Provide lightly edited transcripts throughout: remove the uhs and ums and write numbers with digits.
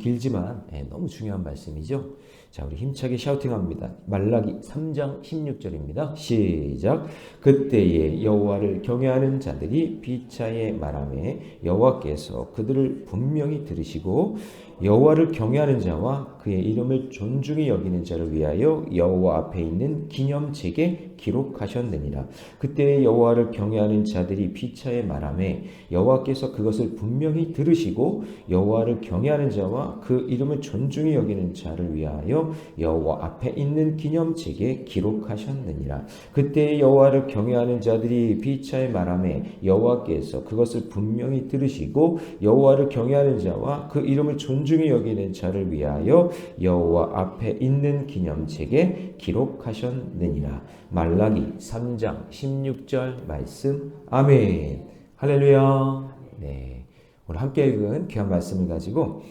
길지만 너무 중요한 말씀이죠. 자, 우리 힘차게 샤우팅합니다. 말라기 3장 16절입니다. 시작. 그때에 여호와를 경외하는 자들이 비차에 말하매 여호와께서 그들을 분명히 들으시고 여호와를 경외하는 자와 그의 이름을 존중히 여기는 자를 위하여 여호와 앞에 있는 기념책에 기록하셨느니라. 그때 여호와를 경외하는 자들이 비차에 말하매 여호와께서 그것을 분명히 들으시고 여호와를 경외하는 자와 그 이름을 존중히 여기는 자를 위하여 여호와 앞에 있는 기념책에 기록하셨느니라. 그때 여호와를 경외하는 자들이 비차에 말하매 여호와께서 그것을 분명히 들으시고 여호와를 경외하는 자와 그 이름을 존중히 여기는 자를 위하여 여호와 앞에 있는 기념책에 기록하셨느니라. 말라기 3장 16절 말씀. 아멘. 할렐루야. 네, 오늘 함께 읽은 귀한 말씀을 가지고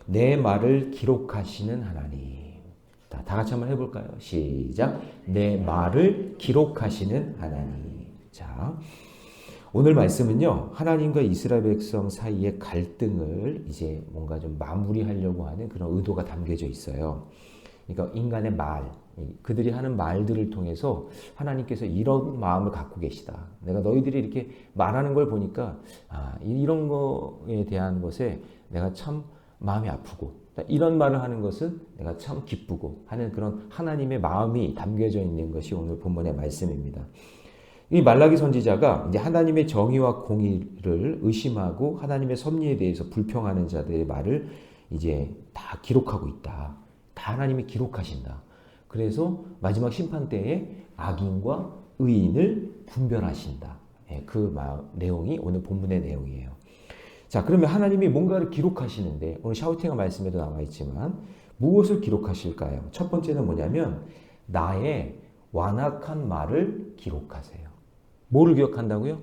내 말을 기록하시는 하나님. 다 같이 한번 해볼까요? 시작. 내 말을 기록하시는 하나님. 자, 오늘 말씀은요, 하나님과 이스라엘 백성 사이의 갈등을 이제 뭔가 좀 마무리하려고 하는 그런 의도가 담겨져 있어요. 그러니까 인간의 말, 그들이 하는 말들을 통해서 하나님께서 이런 마음을 갖고 계시다. 내가 너희들이 이렇게 말하는 걸 보니까 이런 거에 대한 것에 내가 참 마음이 아프고 이런 말을 하는 것은 내가 참 기쁘고 하는 그런 하나님의 마음이 담겨져 있는 것이 오늘 본문의 말씀입니다. 이 말라기 선지자가 이제 하나님의 정의와 공의를 의심하고 하나님의 섭리에 대해서 불평하는 자들의 말을 이제 다 기록하고 있다. 다 하나님이 기록하신다. 그래서 마지막 심판 때에 악인과 의인을 분별하신다. 그 내용이 오늘 본문의 내용이에요. 자, 그러면 하나님이 뭔가를 기록하시는데 오늘 샤우팅의 말씀에도 나와 있지만 무엇을 기록하실까요? 첫 번째는 뭐냐면 나의 완악한 말을 기록하세요. 뭐를 기억한다고요?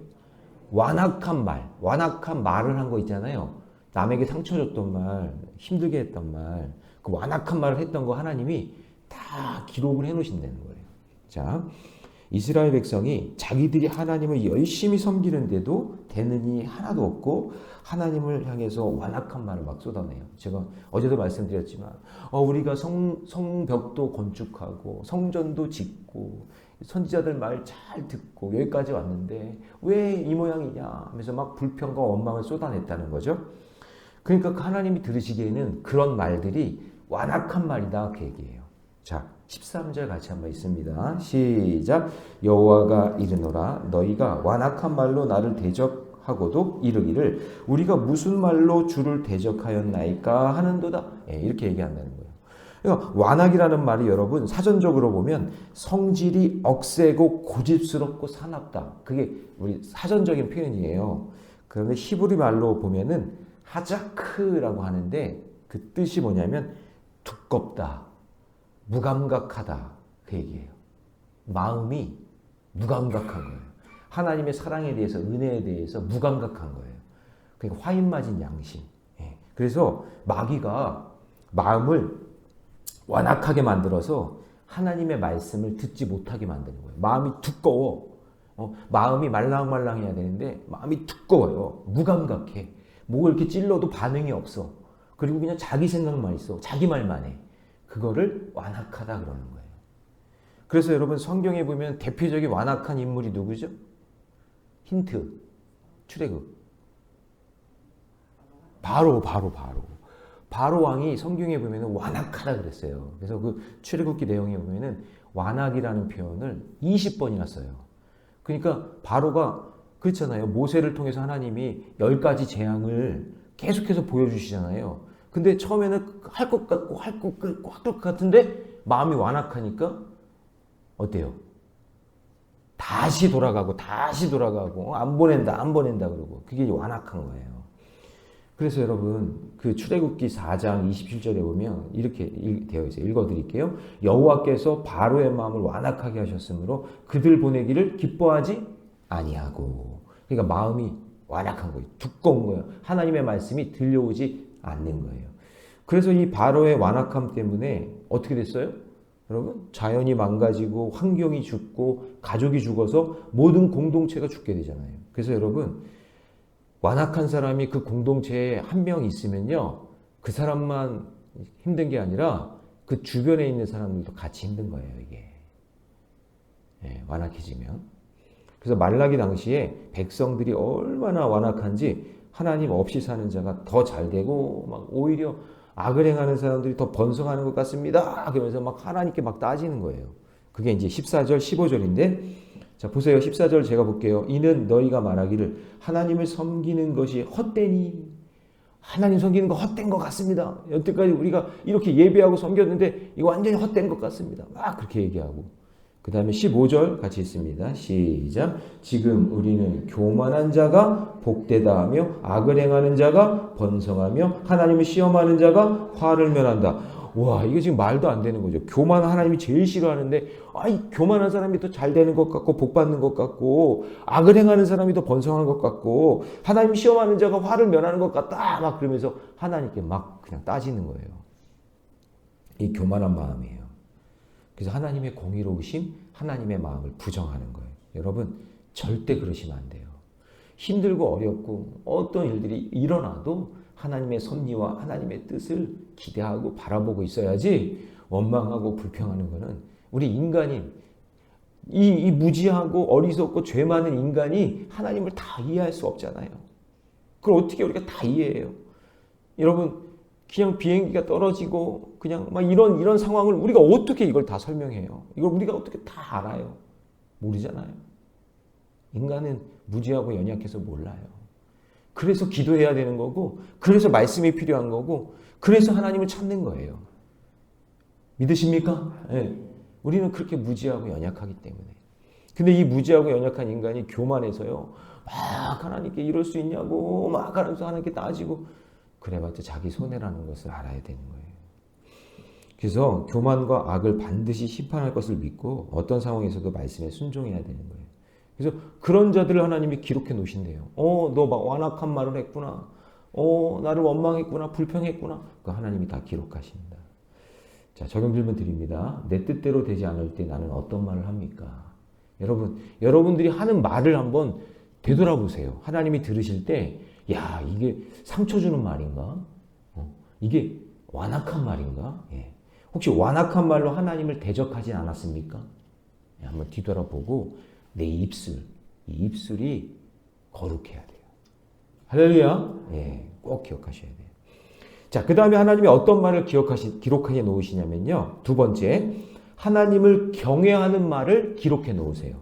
완악한 말, 완악한 말을 한 거 있잖아요. 남에게 상처 줬던 말, 힘들게 했던 말, 그 완악한 말을 했던 거 하나님이 다 기록을 해놓으신다는 거예요. 자, 이스라엘 백성이 자기들이 하나님을 열심히 섬기는데도 되는 일이 하나도 없고 하나님을 향해서 완악한 말을 막 쏟아내요. 제가 어제도 말씀드렸지만 우리가 성벽도 건축하고 성전도 짓고 선지자들 말 잘 듣고 여기까지 왔는데 왜 이 모양이냐 하면서 막 불평과 원망을 쏟아냈다는 거죠. 그러니까 하나님이 들으시기에는 그런 말들이 완악한 말이다 그 얘기예요. 자, 13절 같이 한번 있습니다. 시작. 여호와가 이르노라 너희가 완악한 말로 나를 대적하고도 이르기를 우리가 무슨 말로 주를 대적하였나이까 하는도다. 이렇게 얘기한다는 거예요. 그러니까 완악이라는 말이 여러분 사전적으로 보면 성질이 억세고 고집스럽고 사납다. 그게 우리 사전적인 표현이에요. 그런데 히브리 말로 보면은 하자크라고 하는데 그 뜻이 뭐냐면 두껍다. 무감각하다 그 얘기예요. 마음이 무감각한 거예요. 하나님의 사랑에 대해서 은혜에 대해서 무감각한 거예요. 그러니까 화인 맞은 양심. 그래서 마귀가 마음을 완악하게 만들어서 하나님의 말씀을 듣지 못하게 만드는 거예요. 마음이 두꺼워. 마음이 말랑말랑해야 되는데 마음이 두꺼워요. 무감각해. 뭐 이렇게 찔러도 반응이 없어. 그리고 그냥 자기 생각만 있어. 자기 말만 해. 그거를 완악하다 그러는 거예요. 그래서 여러분 성경에 보면 대표적인 완악한 인물이 누구죠? 힌트. 출애굽. 바로 왕이 성경에 보면 완악하다 그랬어요. 그래서 그 출애굽기 내용에 보면 완악이라는 표현을 20번이나 써요. 그러니까 바로가 그렇잖아요. 모세를 통해서 하나님이 10가지 재앙을 계속해서 보여주시잖아요. 근데 처음에는 할 것 같고 할 것 같은데 마음이 완악하니까 어때요? 다시 돌아가고 안 보낸다 그러고 그게 완악한 거예요. 그래서 여러분 그 출애굽기 4장 27절에 보면 이렇게 되어 있어요. 읽어드릴게요. 여호와께서 바로의 마음을 완악하게 하셨으므로 그들 보내기를 기뻐하지 아니하고. 그러니까 마음이 완악한 거예요. 두꺼운 거예요. 하나님의 말씀이 들려오지 않는 거예요. 그래서 이 바로의 완악함 때문에 어떻게 됐어요? 여러분 자연이 망가지고 환경이 죽고 가족이 죽어서 모든 공동체가 죽게 되잖아요. 그래서 여러분 완악한 사람이 그 공동체에 한 명 있으면요 그 사람만 힘든 게 아니라 그 주변에 있는 사람들도 같이 힘든 거예요, 이게. 예, 완악해지면. 그래서 말라기 당시에 백성들이 얼마나 완악한지 하나님 없이 사는 자가 더 잘 되고 막 오히려 악을 행하는 사람들이 더 번성하는 것 같습니다. 그러면서 막 하나님께 막 따지는 거예요. 그게 이제 14절, 15절인데 자, 보세요. 14절 제가 볼게요. 이는 너희가 말하기를 하나님을 섬기는 것이 헛되니 하나님 섬기는 거 헛된 것 같습니다. 여태까지 우리가 이렇게 예배하고 섬겼는데 이거 완전히 헛된 것 같습니다. 막 그렇게 얘기하고 그 다음에 15절 같이 있습니다. 시작. 지금 우리는 교만한 자가 복되다 하며 악을 행하는 자가 번성하며 하나님을 시험하는 자가 화를 면한다. 와, 이게 지금 말도 안 되는 거죠. 교만한 하나님이 제일 싫어하는데 교만한 사람이 더 잘 되는 것 같고 복 받는 것 같고 악을 행하는 사람이 더 번성한 것 같고 하나님 시험하는 자가 화를 면하는 것 같다. 막 그러면서 하나님께 막 그냥 따지는 거예요. 이 교만한 마음이에요. 그래서 하나님의 공의로우심, 하나님의 마음을 부정하는 거예요. 여러분 절대 그러시면 안 돼요. 힘들고 어렵고 어떤 일들이 일어나도 하나님의 섭리와 하나님의 뜻을 기대하고 바라보고 있어야지 원망하고 불평하는 것은 우리 인간인 이 무지하고 어리석고 죄 많은 인간이 하나님을 다 이해할 수 없잖아요. 그걸 어떻게 우리가 다 이해해요? 여러분 그냥 비행기가 떨어지고 그냥 막 이런 상황을 우리가 어떻게 이걸 다 설명해요? 이걸 우리가 어떻게 다 알아요? 모르잖아요. 인간은 무지하고 연약해서 몰라요. 그래서 기도해야 되는 거고 그래서 말씀이 필요한 거고 그래서 하나님을 찾는 거예요. 믿으십니까? 네. 우리는 그렇게 무지하고 연약하기 때문에. 근데 이 무지하고 연약한 인간이 교만해서요. 막 하나님께 이럴 수 있냐고 막 하나님께 따지고 그래봤자 자기 손해라는 것을 알아야 되는 거예요. 그래서 교만과 악을 반드시 심판할 것을 믿고 어떤 상황에서도 말씀에 순종해야 되는 거예요. 그래서 그런 자들을 하나님이 기록해 놓으신대요. 너 막 완악한 말을 했구나. 나를 원망했구나. 불평했구나. 그 하나님이 다 기록하신다. 자, 적용 질문 드립니다. 내 뜻대로 되지 않을 때 나는 어떤 말을 합니까? 여러분들이 하는 말을 한번 되돌아보세요. 하나님이 들으실 때, 야, 이게 상처 주는 말인가? 이게 완악한 말인가? 예. 혹시 완악한 말로 하나님을 대적하진 않았습니까? 예, 한번 뒤돌아보고 내 이 입술이 거룩해야 돼요. 할렐루야. 예, 꼭 기억하셔야 돼요. 자, 그 다음에 하나님이 어떤 말을 기록해 놓으시냐면요. 두 번째, 하나님을 경외하는 말을 기록해 놓으세요.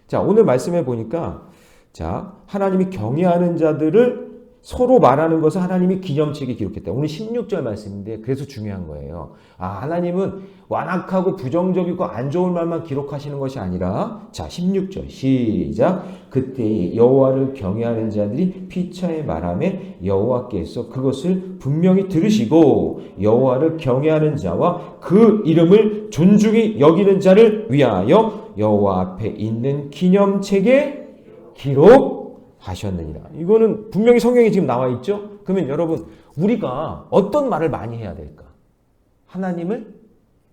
자, 오늘 말씀해 보니까 자, 하나님이 경외하는 자들을 서로 말하는 것을 하나님이 기념책에 기록했다. 오늘 16절 말씀인데 그래서 중요한 거예요. 하나님은 완악하고 부정적이고 안 좋은 말만 기록하시는 것이 아니라 자, 16절 시작. 그때 여호와를 경외하는 자들이 피차에 말하매 여호와께서 그것을 분명히 들으시고 여호와를 경외하는 자와 그 이름을 존중히 여기는 자를 위하여 여호와 앞에 있는 기념책에 기록하셨느니라. 이거는 분명히 성경에 지금 나와 있죠? 그러면 여러분, 우리가 어떤 말을 많이 해야 될까? 하나님을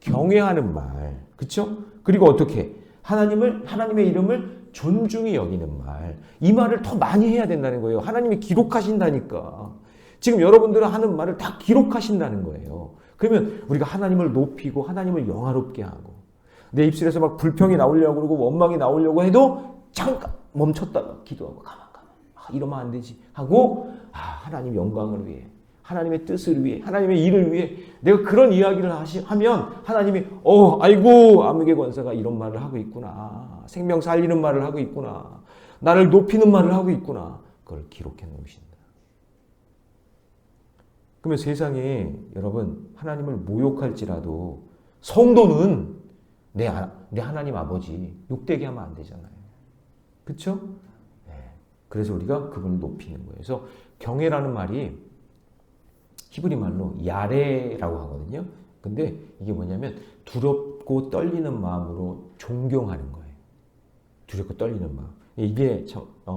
경외하는 말. 그렇죠? 그리고 어떻게? 하나님의 이름을 존중히 여기는 말. 이 말을 더 많이 해야 된다는 거예요. 하나님이 기록하신다니까. 지금 여러분들은 하는 말을 다 기록하신다는 거예요. 그러면 우리가 하나님을 높이고 하나님을 영화롭게 하고 내 입술에서 막 불평이 나오려고 그러고 원망이 나오려고 해도 잠깐 멈췄다가 기도하고 가만 이러면 안 되지 하고 하나님 영광을 위해 하나님의 뜻을 위해 하나님의 일을 위해 내가 그런 이야기를 하면 하나님이 아이고 암흑의 권세가 이런 말을 하고 있구나. 생명 살리는 말을 하고 있구나. 나를 높이는 말을 하고 있구나. 그걸 기록해 놓으신다. 그러면 세상에 여러분 하나님을 모욕할지라도 성도는 내 하나님 아버지 욕되게 하면 안 되잖아요. 그렇죠? 네. 그래서 우리가 그분을 높이는 거예요. 그래서 경외라는 말이 히브리 말로 야레라고 하거든요. 근데 이게 뭐냐면 두렵고 떨리는 마음으로 존경하는 거예요. 두렵고 떨리는 마음. 이게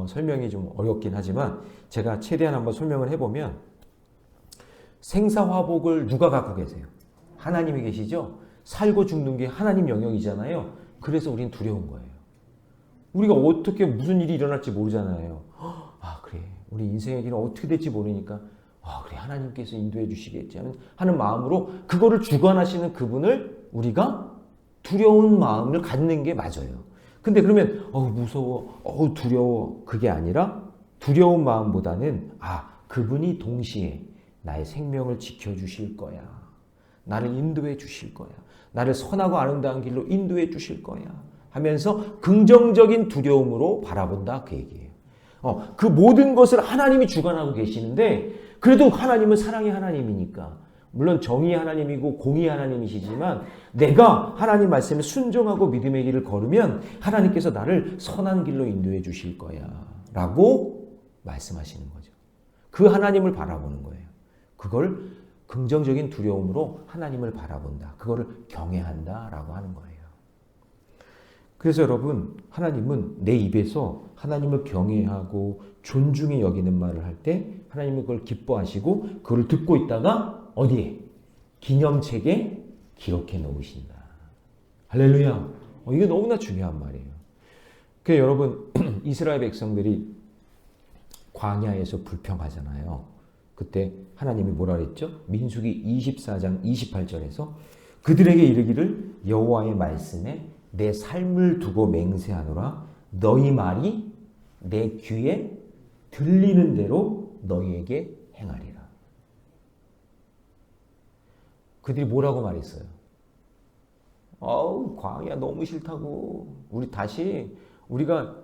설명이 좀 어렵긴 하지만 제가 최대한 한번 설명을 해보면 생사화복을 누가 갖고 계세요? 하나님이 계시죠? 살고 죽는 게 하나님 영역이잖아요. 그래서 우린 두려운 거예요. 우리가 어떻게 무슨 일이 일어날지 모르잖아요. 그래. 우리 인생의 길은 어떻게 될지 모르니까 그래 하나님께서 인도해 주시겠지 하는 마음으로 그거를 주관하시는 그분을 우리가 두려운 마음을 갖는 게 맞아요. 근데 그러면 무서워, 두려워 그게 아니라 두려운 마음보다는 그분이 동시에 나의 생명을 지켜주실 거야. 나를 인도해 주실 거야. 나를 선하고 아름다운 길로 인도해 주실 거야. 하면서 긍정적인 두려움으로 바라본다 그 얘기예요. 그 모든 것을 하나님이 주관하고 계시는데 그래도 하나님은 사랑의 하나님이니까 물론 정의의 하나님이고 공의의 하나님이시지만 내가 하나님 말씀에 순종하고 믿음의 길을 걸으면 하나님께서 나를 선한 길로 인도해 주실 거야 라고 말씀하시는 거죠. 그 하나님을 바라보는 거예요. 그걸 긍정적인 두려움으로 하나님을 바라본다. 그거를 경외한다 라고 하는 거예요. 그래서 여러분 하나님은 내 입에서 하나님을 경외하고 존중히 여기는 말을 할 때 하나님은 그걸 기뻐하시고 그걸 듣고 있다가 어디에? 기념책에 기록해 놓으신다. 할렐루야. 이게 너무나 중요한 말이에요. 그러니까 여러분 이스라엘 백성들이 광야에서 불평하잖아요. 그때 하나님이 뭐라 그랬죠? 민수기 24장 28절에서 그들에게 이르기를 여호와의 말씀에 내 삶을 두고 맹세하노라 너희 말이 내 귀에 들리는 대로 너희에게 행하리라. 그들이 뭐라고 말했어요? 광야 너무 싫다고. 우리가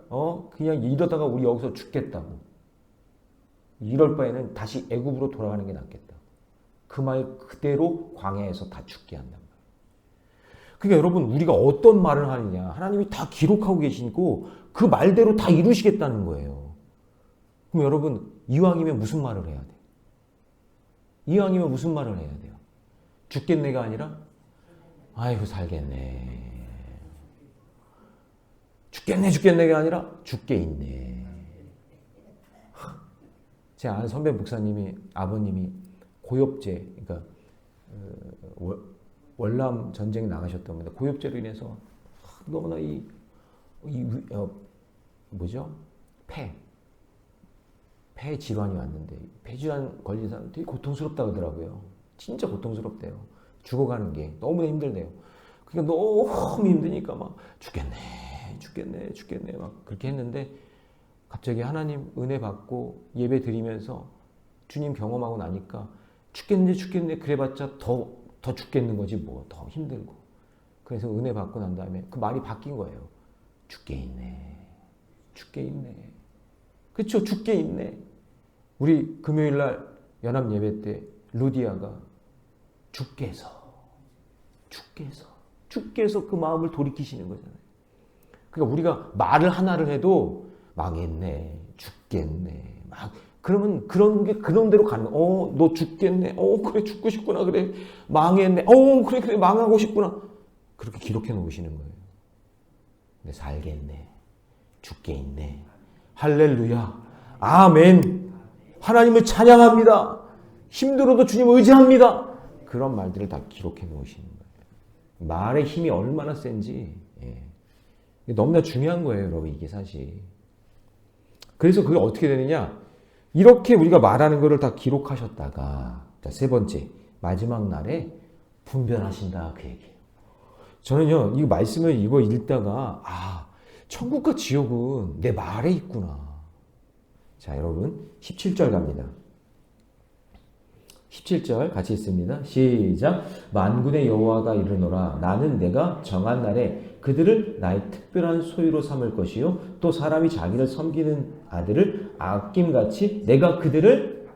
그냥 이러다가 우리 여기서 죽겠다고. 이럴 바에는 다시 애굽으로 돌아가는 게 낫겠다. 그 말 그대로 광야에서 다 죽게 한단 말이에요. 그러니까 여러분 우리가 어떤 말을 하느냐 하나님이 다 기록하고 계시고 그 말대로 다 이루시겠다는 거예요. 그럼 여러분 이왕이면 무슨 말을 해야 돼요? 이왕이면 무슨 말을 해야 돼요? 죽겠네가 아니라 아이고 살겠네. 죽겠네가 아니라 죽게 있네. 제 아는 선배 목사님이 아버님이 고엽제 그러니까 월남 전쟁에 나가셨던 겁니다. 고엽제로 인해서 너무나 폐 질환이 왔는데 폐 질환 걸린 사람 되게 고통스럽다 그러더라고요. 진짜 고통스럽대요. 죽어가는 게 너무나 힘들대요. 그러니까 너무 힘드니까 막 죽겠네 막 그렇게 했는데 갑자기 하나님 은혜 받고 예배 드리면서 주님 경험하고 나니까 죽겠네 그래봤자 더 죽겠는 거지 뭐 더 힘들고 그래서 은혜 받고 난 다음에 그 말이 바뀐 거예요. 죽게 있네 그쵸 죽게 있네. 우리 금요일날 연합 예배 때 루디아가 주께서 그 마음을 돌이키시는 거잖아요. 그러니까 우리가 말을 하나를 해도 망했네 죽겠네 막 그러면 그런 게 그런 대로 가는 거야. 너 죽겠네. 그래 죽고 싶구나. 그래 망했네. 그래 망하고 싶구나. 그렇게 기록해 놓으시는 거예요. 근데 살겠네. 죽게 있네. 할렐루야. 아멘. 하나님을 찬양합니다. 힘들어도 주님 의지합니다. 그런 말들을 다 기록해 놓으시는 거예요. 말의 힘이 얼마나 센지 너무나 중요한 거예요. 여러분 이게 사실. 그래서 그게 어떻게 되느냐. 이렇게 우리가 말하는 것을 다 기록하셨다가 세 번째 마지막 날에 분별하신다 그 얘기예요. 저는요 이 말씀을 이거 읽다가 천국과 지옥은 내 말에 있구나. 자 여러분 17절 갑니다. 17절 같이 읽습니다. 시작. 만군의 여호와가 이르노라 나는 내가 정한 날에 그들을 나의 특별한 소유로 삼을 것이요 또 사람이 자기를 섬기는 아들을 아낌같이 내가 그들을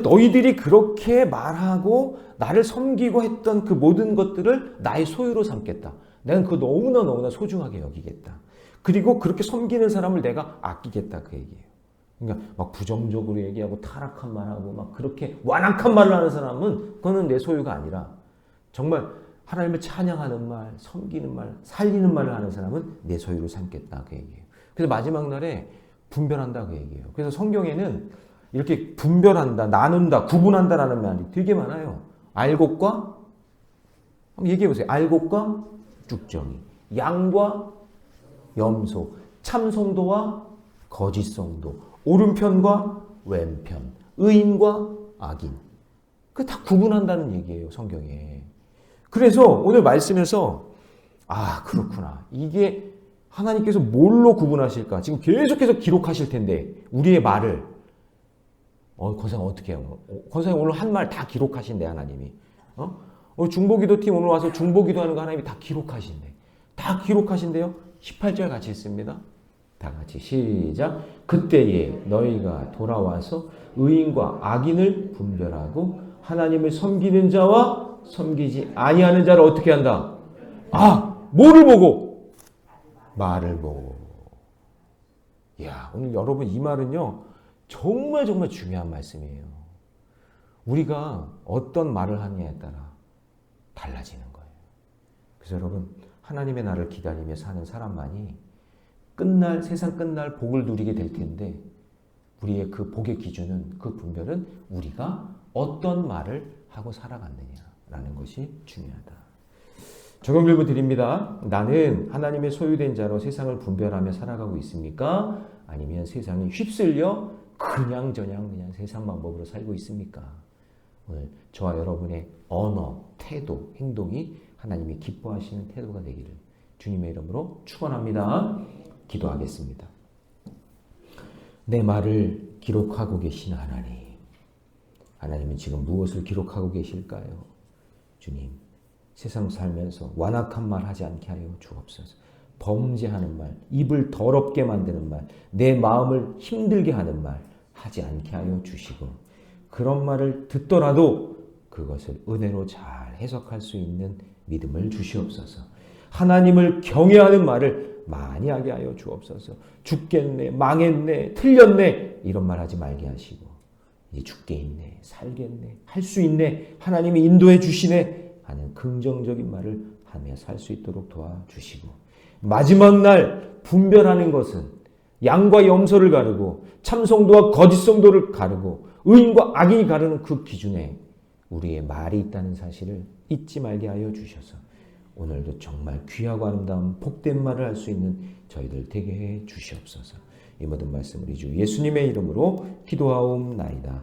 너희들이 그렇게 말하고 나를 섬기고 했던 그 모든 것들을 나의 소유로 삼겠다. 내가 그거 너무나 소중하게 여기겠다. 그리고 그렇게 섬기는 사람을 내가 아끼겠다 그 얘기예요. 그러니까 막 부정적으로 얘기하고 타락한 말하고 막 그렇게 완악한 말을 하는 사람은 그거는 내 소유가 아니라 정말 하나님을 찬양하는 말, 섬기는 말, 살리는 말을 하는 사람은 내 소유로 삼겠다 그 얘기예요. 그래서 마지막 날에 분별한다 그 얘기예요. 그래서 성경에는 이렇게 분별한다, 나눈다, 구분한다라는 말이 되게 많아요. 알곡과 한번 얘기해 보세요. 알곡과 쭉정이, 양과 염소, 참성도와 거짓성도, 오른편과 왼편, 의인과 악인. 그 다 구분한다는 얘기예요, 성경에. 그래서 오늘 말씀에서 그렇구나. 이게 하나님께서 뭘로 구분하실까? 지금 계속해서 기록하실 텐데 우리의 말을 권사님 어떻게 해요? 권사님 오늘 한 말 다 기록하신대 하나님이. 중보기도팀 오늘 와서 중보기도하는 거 하나님이 다 기록하신대. 다 기록하신대요. 18절 같이 읽습니다. 다 같이 시작. 그때에 너희가 돌아와서 의인과 악인을 분별하고 하나님을 섬기는 자와 섬기지 아니하는 자를 어떻게 한다? 뭐를 보고? 말을 보고. 오늘 여러분 이 말은요. 정말 중요한 말씀이에요. 우리가 어떤 말을 하느냐에 따라 달라지는 거예요. 그래서 여러분 하나님의 날을 기다리며 사는 사람만이 세상 끝날 복을 누리게 될 텐데 우리의 그 복의 기준은 그 분별은 우리가 어떤 말을 하고 살아갔느냐라는 것이 중요하다. 적용 질문 드립니다. 나는 하나님의 소유된 자로 세상을 분별하며 살아가고 있습니까? 아니면 세상에 휩쓸려 그냥 세상 방법으로 살고 있습니까? 오늘 저와 여러분의 언어, 태도, 행동이 하나님이 기뻐하시는 태도가 되기를 주님의 이름으로 축원합니다. 기도하겠습니다. 내 말을 기록하고 계신 하나님. 하나님은 지금 무엇을 기록하고 계실까요? 주님, 세상 살면서 완악한 말 하지 않게 하여 주옵소서. 범죄하는 말, 입을 더럽게 만드는 말, 내 마음을 힘들게 하는 말 하지 않게 하여 주시고 그런 말을 듣더라도 그것을 은혜로 잘 해석할 수 있는 믿음을 주시옵소서. 하나님을 경외하는 말을 많이 하게 하여 주옵소서. 죽겠네, 망했네, 틀렸네 이런 말 하지 말게 하시고 이제 죽겠네, 살겠네, 할 수 있네, 하나님이 인도해 주시네 하는 긍정적인 말을 하며 살 수 있도록 도와주시고 마지막 날 분별하는 것은 양과 염소를 가르고 참성도와 거짓성도를 가르고 의인과 악인이 가르는 그 기준에 우리의 말이 있다는 사실을 잊지 말게 하여 주셔서 오늘도 정말 귀하고 아름다운 복된 말을 할 수 있는 저희들 되게 해 주시옵소서. 이 모든 말씀 우리 주 예수님의 이름으로 기도하옵나이다.